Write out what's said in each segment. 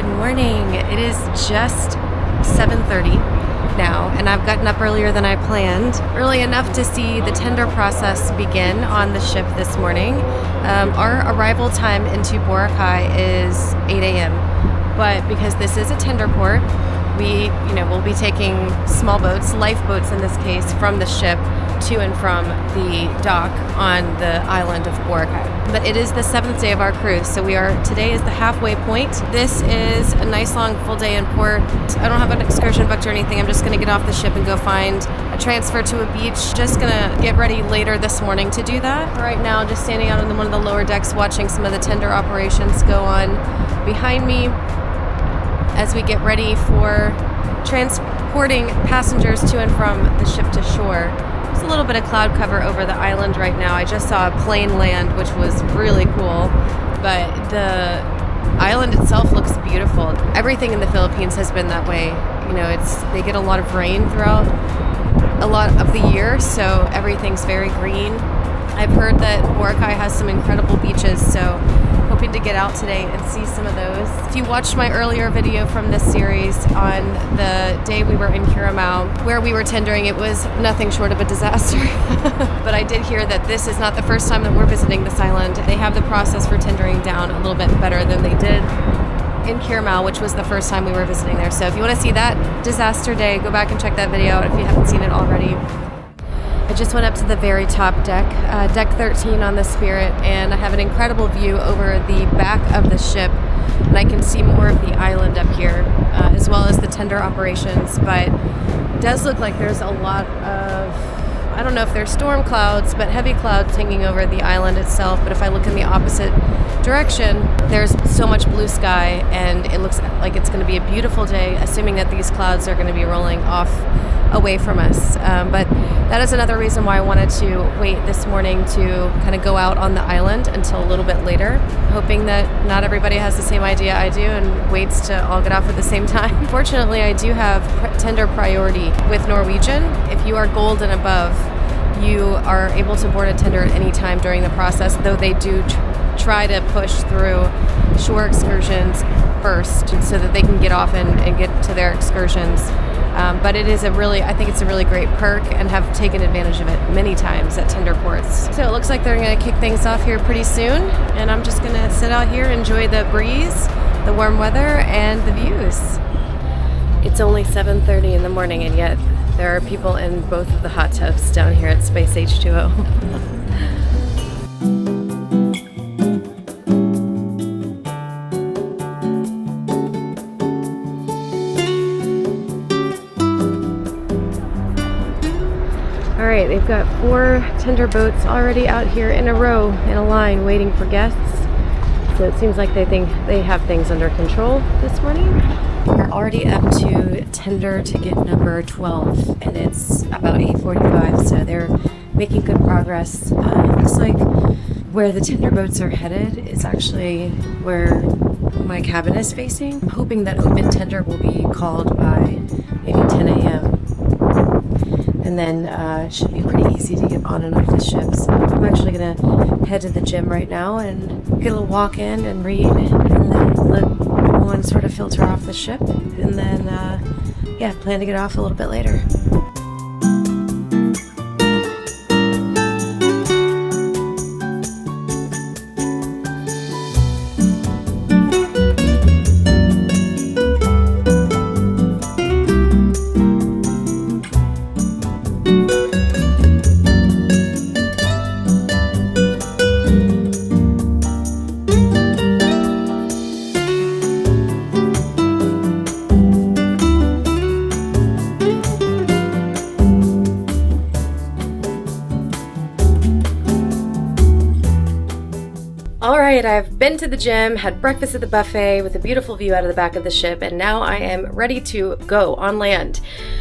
Good morning. It is just 7:30 now, and I've gotten up earlier than I planned. Early enough to see the tender process begin on the ship this morning. Our arrival time into Boracay is 8 a.m., but because this is a tender port, we'll be taking small boats, lifeboats in this case, from the ship to and from the dock on the island of Boracay. But it is the 7th day of our cruise, so today is the halfway point. This is a nice long full day in port. I don't have an excursion booked or anything. I'm just gonna get off the ship and go find a transfer to a beach. Just gonna get ready later this morning to do that. Right now, just standing out on one of the lower decks watching some of the tender operations go on behind me as we get ready for transporting passengers to and from the ship to shore. There's a little bit of cloud cover over the island right now. I just saw a plane land, which was really cool, but the island itself looks beautiful. Everything in the Philippines has been that way. They get a lot of rain throughout a lot of the year, so everything's very green. I've heard that Boracay has some incredible beaches, so hoping to get out today and see some of those. If you watched my earlier video from this series on the day we were in Currimao, where we were tendering, it was nothing short of a disaster. But I did hear that this is not the first time that we're visiting this island. They have the process for tendering down a little bit better than they did in Currimao, which was the first time we were visiting there. So if you want to see that disaster day, go back and check that video out if you haven't seen it already. I just went up to the very top deck, deck 13 on the Spirit, and I have an incredible view over the back of the ship, and I can see more of the island up here, as well as the tender operations, but it does look like there's a lot of, I don't know if they're storm clouds, but heavy clouds hanging over the island itself. But if I look in the opposite direction, there's so much blue sky, and it looks like it's going to be a beautiful day, assuming that these clouds are going to be rolling off away from us. But that is another reason why I wanted to wait this morning to kind of go out on the island until a little bit later, hoping that not everybody has the same idea I do and waits to all get off at the same time. Fortunately, I do have tender priority with Norwegian. If you are gold and above, you are able to board a tender at any time during the process, though they do try to push through shore excursions first so that they can get off and get to their excursions. But I think it's a really great perk, and have taken advantage of it many times at tender ports. So it looks like they're going to kick things off here pretty soon, and I'm just going to sit out here, enjoy the breeze, the warm weather, and the views. It's only 7:30 in the morning, and yet there are people in both of the hot tubs down here at Space H2O. All right, they've got 4 tender boats already out here in a row, in a line, waiting for guests. So it seems like they think they have things under control this morning. We're already up to tender ticket number 12, and it's about 8:45, so they're making good progress. It looks like where the tender boats are headed is actually where my cabin is facing. I'm hoping that open tender will be called by maybe 10 a.m. And then it should be pretty easy to get on and off the ship. So I'm actually going to head to the gym right now and get a little walk in and read, and then let one sort of filter off the ship, and then plan to get off a little bit later. Alright, I've been to the gym, had breakfast at the buffet with a beautiful view out of the back of the ship, and now I am ready to go on land.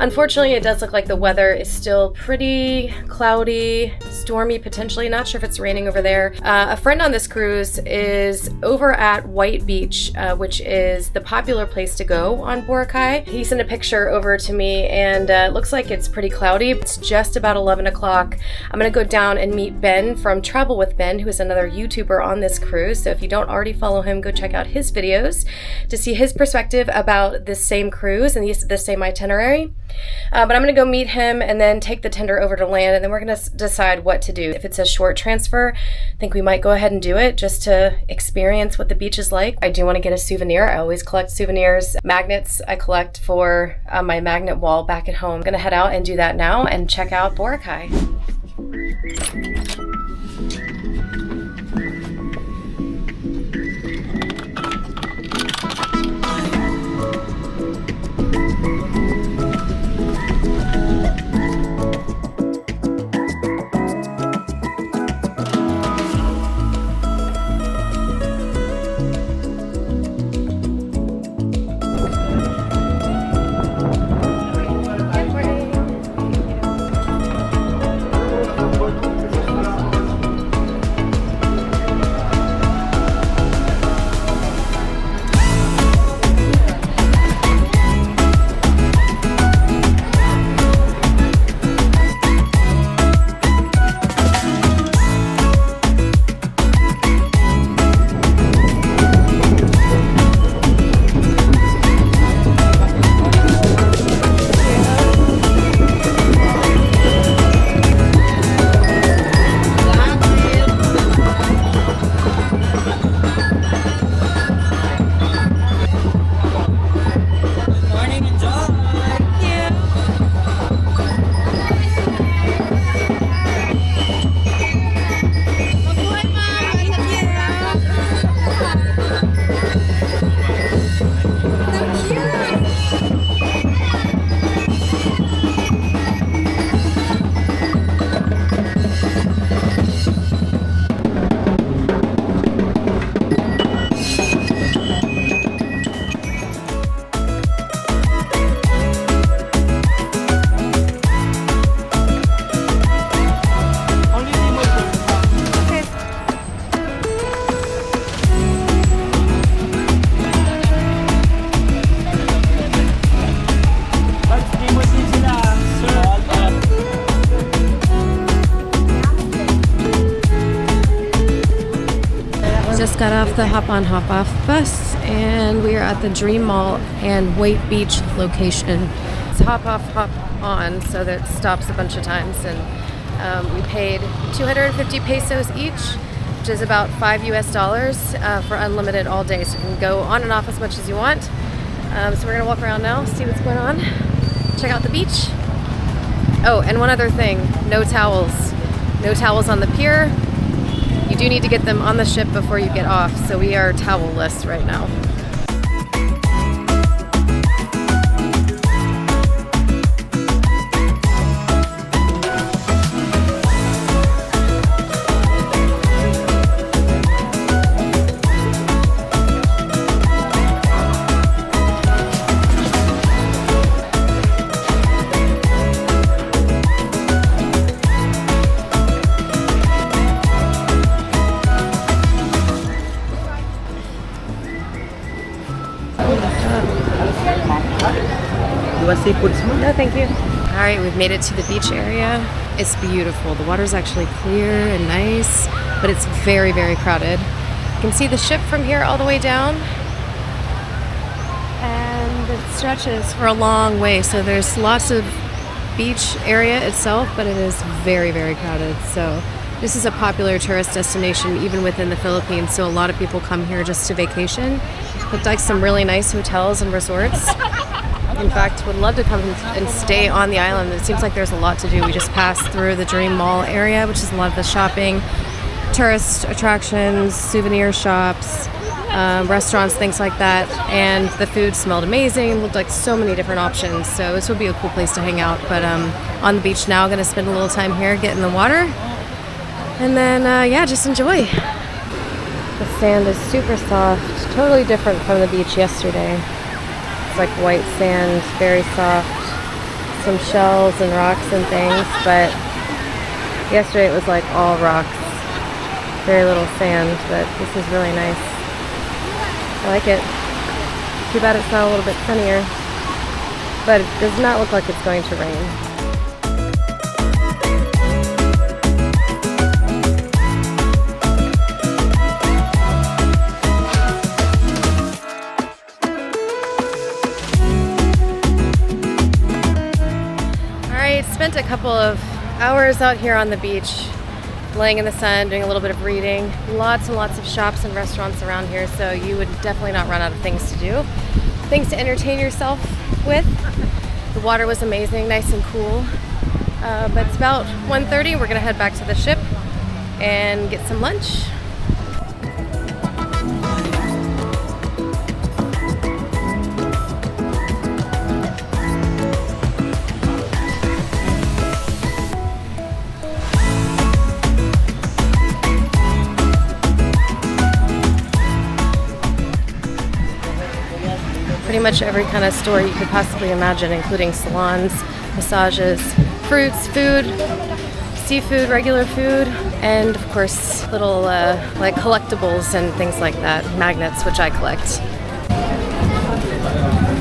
Unfortunately, it does look like the weather is still pretty cloudy, stormy potentially. Not sure if it's raining over there. A friend on this cruise is over at White Beach, which is the popular place to go on Boracay. He sent a picture over to me, and it looks like it's pretty cloudy. It's just about 11 o'clock. I'm going to go down and meet Ben from Travel with Ben, who is another YouTuber on this cruise. cruise. So if you don't already follow him, go check out his videos to see his perspective about this same cruise and this same itinerary. But I'm gonna go meet him and then take the tender over to land, and then we're gonna decide what to do. If it's a short transfer, I think we might go ahead and do it just to experience what the beach is like. I do want to get a souvenir. I always collect souvenirs. Magnets I collect for my magnet wall back at home. I'm gonna head out and do that now and check out Boracay. Just got off the hop on hop off bus and we are at the Dream Mall and White Beach location. It's hop off hop on, so that stops a bunch of times, and we paid 250 pesos each, which is about $5 US for unlimited all day, so you can go on and off as much as you want. So we're gonna walk around now, see what's going on, check out the beach. Oh, and one other thing, no towels. No towels on the pier. You do need to get them on the ship before you get off, so we are towel-less right now. You want seafood smooth? No, thank you. All right, we've made it to the beach area. It's beautiful. The water's actually clear and nice, but it's very, very crowded. You can see the ship from here all the way down, and it stretches for a long way. So there's lots of beach area itself, but it is very, very crowded. So this is a popular tourist destination even within the Philippines. So a lot of people come here just to vacation. Looked like some really nice hotels and resorts. In fact, would love to come and stay on the island. It seems like there's a lot to do. We just passed through the Dream Mall area, which is a lot of the shopping, tourist attractions, souvenir shops, restaurants, things like that. And the food smelled amazing. Looked like so many different options. So this would be a cool place to hang out. But on the beach now, gonna spend a little time here, get in the water, and then yeah, just enjoy. The sand is super soft, totally different from the beach yesterday. It's like white sand, very soft, some shells and rocks and things, but yesterday it was like all rocks, very little sand, but this is really nice. I like it. Too bad it's not a little bit sunnier, but it does not look like it's going to rain. a couple of hours out here on the beach, laying in the sun, doing a little bit of reading. Lots and lots of shops and restaurants around here, so you would definitely not run out of things to do. Things to entertain yourself with. The water was amazing, nice and cool. But it's about 1:30. We're gonna head back to the ship and get some lunch. Pretty much every kind of store you could possibly imagine, including salons, massages, fruits, food, seafood, regular food, and of course little like collectibles and things like that, magnets, which I collect.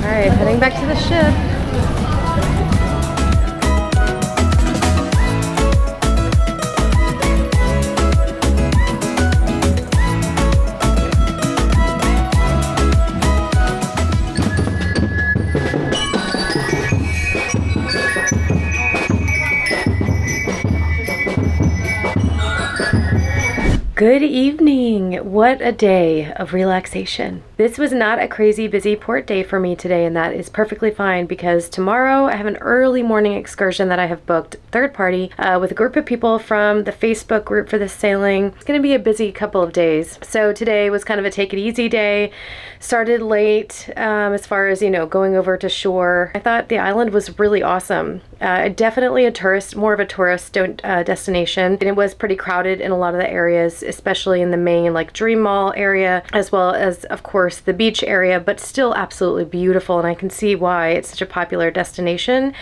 All right, heading back to the ship. Good evening. What a day of relaxation. This was not a crazy busy port day for me today, and that is perfectly fine because tomorrow I have an early morning excursion that I have booked, third party, with a group of people from the Facebook group for this sailing. It's going to be a busy couple of days. So today was kind of a take it easy day. Started late as far as, going over to shore. I thought the island was really awesome. Definitely more of a tourist destination. And it was pretty crowded in a lot of the areas, especially in the main Dream Mall area, as well as, of course, the beach area, but still absolutely beautiful. And I can see why it's such a popular destination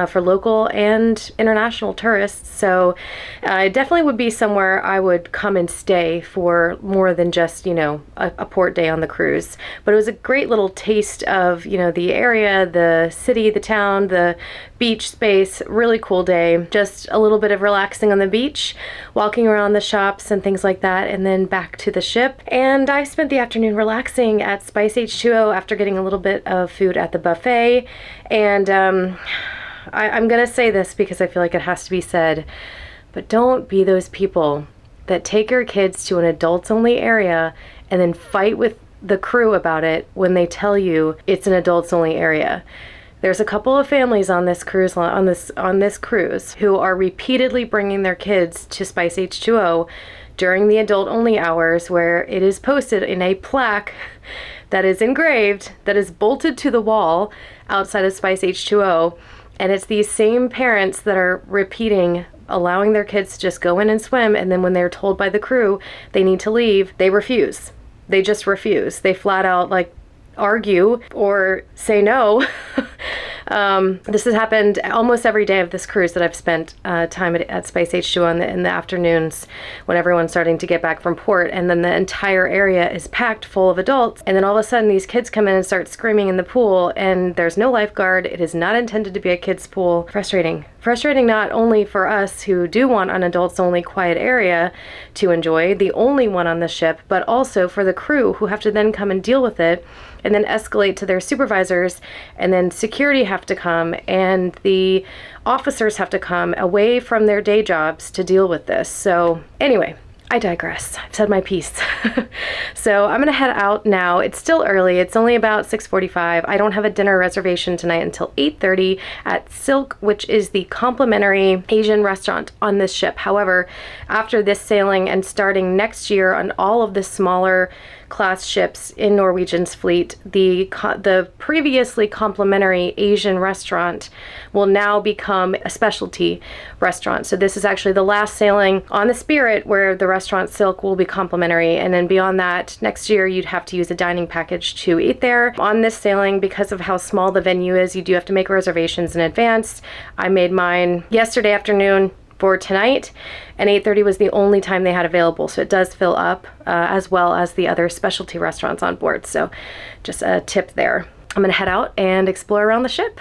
for local and international tourists. So it definitely would be somewhere I would come and stay for more than just, a port day on the cruise. But it was a great little taste of, the area, the city, the town, the beach space. Really cool day. Just a little bit of relaxing on the beach, walking around the shops and things like that, and then back to the ship. And I spent the afternoon relaxing at Spice H2O after getting a little bit of food at the buffet. And I'm gonna say this because I feel like it has to be said, but don't be those people that take your kids to an adults only area and then fight with the crew about it when they tell you it's an adults only area. There's a couple of families on this cruise who are repeatedly bringing their kids to Spice H2O during the adult only hours, where it is posted in a plaque that is engraved, that is bolted to the wall outside of Spice H2O, and it's these same parents that are repeating, allowing their kids to just go in and swim, and then when they're told by the crew they need to leave, they refuse. They just refuse. They flat out argue or say no. This has happened almost every day of this cruise that I've spent time at Spice H2O in the afternoons when everyone's starting to get back from port, and then the entire area is packed full of adults, and then all of a sudden these kids come in and start screaming in the pool, and there's no lifeguard. It is not intended to be a kids pool. Frustrating not only for us who do want an adults only quiet area to enjoy, the only one on the ship, but also for the crew who have to then come and deal with it and then escalate to their supervisors, and then security have to come and the officers have to come away from their day jobs to deal with this. So anyway, I digress. I've said my piece. So I'm gonna head out now. It's still early. It's only about 6:45. I don't have a dinner reservation tonight until 8:30 at Silk, which is the complimentary Asian restaurant on this ship. However, after this sailing and starting next year on all of the smaller class ships in Norwegian's fleet, the previously complimentary Asian restaurant will now become a specialty restaurant. So this is actually the last sailing on the Spirit where the restaurant Silk will be complimentary, and then beyond that, next year you'd have to use a dining package to eat there. On this sailing, because of how small the venue is, you do have to make reservations in advance. I made mine yesterday afternoon for tonight, and 8:30 was the only time they had available, so it does fill up as well as the other specialty restaurants on board. So just a tip there. I'm gonna head out and explore around the ship.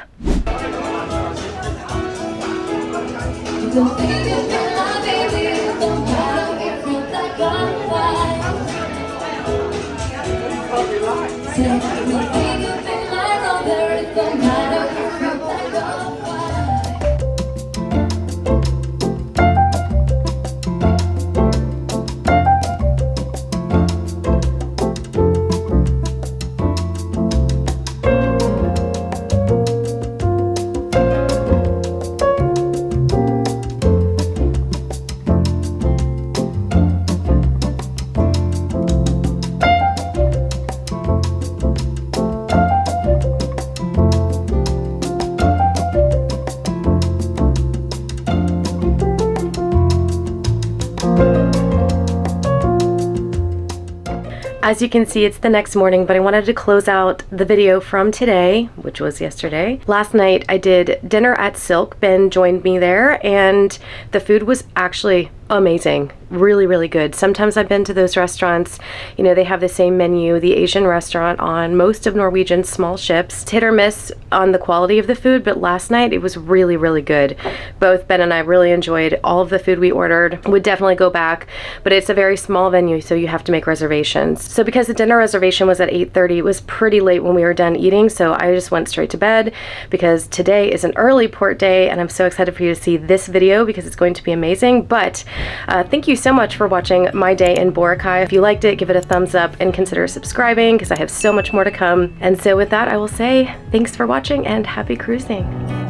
As you can see, it's the next morning, but I wanted to close out the video from today, which was yesterday. Last night I did dinner at Silk. Ben joined me there, and the food was actually amazing. Really, really good. Sometimes I've been to those restaurants, you know, they have the same menu, the Asian restaurant, on most of Norwegian's small ships. It's hit or miss on the quality of the food, but last night it was really, really good. Both Ben and I really enjoyed all of the food we ordered. Would definitely go back, but it's a very small venue, so you have to make reservations. So because the dinner reservation was at 8:30, it was pretty late when we were done eating, so I just went straight to bed because today is an early port day, and I'm so excited for you to see this video because it's going to be amazing. But thank you so much for watching my day in Boracay. If you liked it, give it a thumbs up and consider subscribing because I have so much more to come. And so with that, I will say thanks for watching and happy cruising.